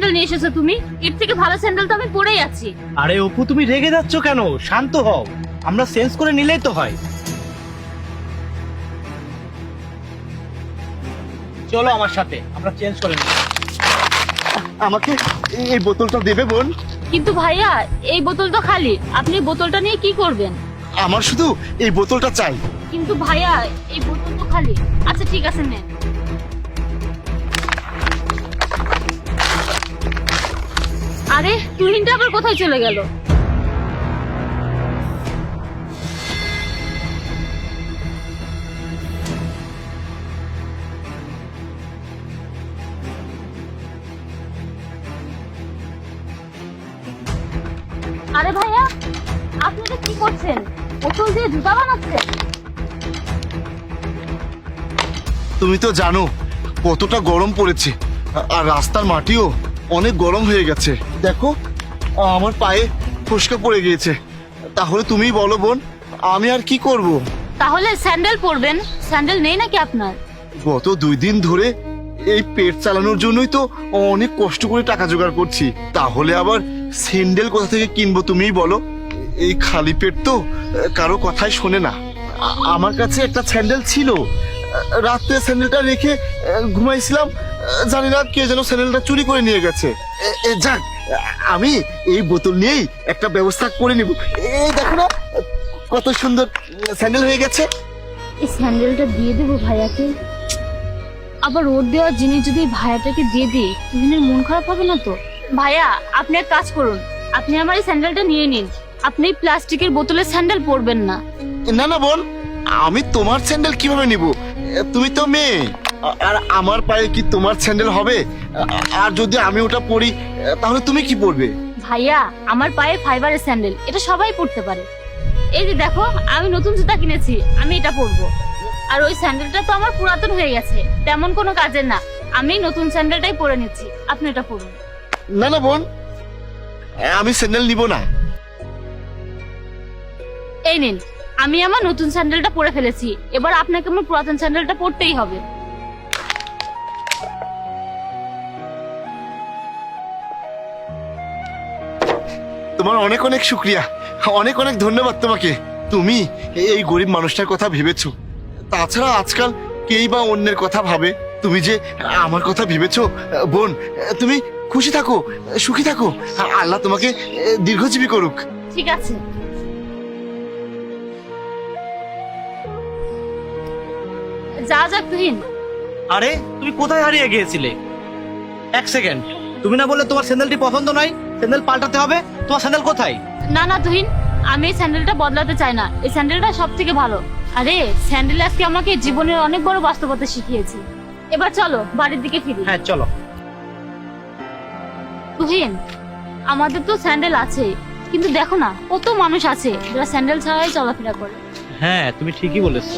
Sandal নিয়ে এসেছো তুমি? এর থেকে ভালো স্যান্ডেল তো আমি পরেই আছি। আরে অপু, তুমি রেগে যাচ্ছ কেন? শান্ত হও, আমরা চেঞ্জ করে নিলেই তো হয়। চলো আমার সাথে, আমরা চেঞ্জ করে নিই। আমাকে এই বোতলটা দেবে বোন? কিন্তু ভাইয়া, এই বোতল তো খালি, আপনি বোতলটা নিয়ে কি করবেন? আমার শুধু এই বোতলটা চাই। কিন্তু ভাইয়া, এই বোতল তো খালি। আচ্ছা ঠিক আছে, নেন। আরে তুহিনটা আবার কোথায় চলে গেল? আরে ভাইয়া, আপনি এটা কি করছেন? বোতল দিয়ে জুতা বানাচ্ছেন? তুমি তো জানো কতটা গরম পড়েছে, আর রাস্তার মাটিও অনেক গরম হয়ে গেছে। দেখো আমার পায়ে ফোসকা পড়ে গিয়েছে। তাহলে তুমিই বলো বোন, আমি আর কি করব? তাহলে স্যান্ডেল পরবেন। স্যান্ডেল নেই নাকি আপনার? গত 2 দিন ধরে এই পেট চালানোর জন্যই তো অনেক কষ্ট করে টাকা জোগাড় করছি। তাহলে আবার স্যান্ডেল কোথা থেকে কিনবো তুমিই বলো? এই খালি পেট তো কারো কথাই শোনে না। আমার কাছে একটা স্যান্ডেল ছিল, রাত্রে স্যান্ডেলটা রেখে ঘুমাইছিলাম। জানি না কে যেন স্যান্ডেলটা চুরি করে নিয়ে গেছে। যাক, আমি এই বোতল নিয়েই একটা ব্যবস্থা করে নিব। এই দেখো না কত সুন্দর স্যান্ডেল হয়ে গেছে। এই স্যান্ডেলটা দিয়ে দেবো ভাইয়াকে। আবার ওর দেওয়া জিনিস যদি ভাইয়াটাকে দিয়ে দিই, তুহিনের মন খারাপ হবে না তো? ভাইয়া, আপনি এক কাজ করুন, আপনি আমার এই স্যান্ডেলটা নিয়ে নিন। আপনি প্লাস্টিকের বোতলের স্যান্ডেল পরবেন না। না না বোন, আমি তোমার স্যান্ডেল কিভাবে নিব? তুমি তো মেয়ে, আর আমার পায়ে কি তোমার স্যান্ডেল হবে? আর যদি আমি ওটা পরি তাহলে তুমি কি পরবে? ভাইয়া, আমার পায়ে ফাইবারের স্যান্ডেল, এটা সবাই পরতে পারে। এই যে দেখো, আমি নতুন জুতা কিনেছি, আমি এটা পরবো। আর ওই স্যান্ডেলটা তো আমার পুরাতন হয়ে গেছে, তেমন কোনো কাজের না। আমি নতুন স্যান্ডেলটাই পরে নিচ্ছি, আপনি এটা পরুন। না না বোন, আমি স্যান্ডেল নিব না। এই নিন, আমি আমার নতুন স্যান্ডেলটা পরে ফেলেছি, এবার আপনাকে আমার পুরাতন স্যান্ডেলটা পরতেই হবে। তোমার অনেক অনেক শুক্রিয়া, অনেক অনেক ধন্যবাদ তোমাকে। তুমি এই গরিব মানুষটার কথা ভেবেছো। তাছাড়া আজকাল কেই বা অন্যের কথা ভাবে, তুমি যে আমার কথা ভেবেছো। বোন, তুমি খুশি থাকো, সুখী থাকো। আল্লাহ তোমাকে দীর্ঘজীবী করুক। ঠিক আছে। যা যাক তুহিন। আরে তুমি কোথায় হারিয়ে গিয়েছিলে? এক সেকেন্ড, তুমি না বললে তোমার স্যান্ডেলটি পছন্দ নয়, স্যান্ডেল পাল্টাতে হবে? তোমার স্যান্ডেল কোথায়? না না তুহিন, আমি এই স্যান্ডেলটা বদলাতে চাই না, এই স্যান্ডেলটা সব থেকে ভালো। আরে স্যান্ডেল আজকে আমাকে জীবনের অনেক বড় বাস্তবতা শিখিয়েছে। এবার চলো বাড়ির দিকে ফিরি। হ্যাঁ চলো। তুহিন, আমাদের তো স্যান্ডেল আছে, কিন্তু দেখো না কত মানুষ আছে যারা স্যান্ডেল ছাড়াই চলাফেরা করে। হ্যাঁ তুমি ঠিকই বলেছো।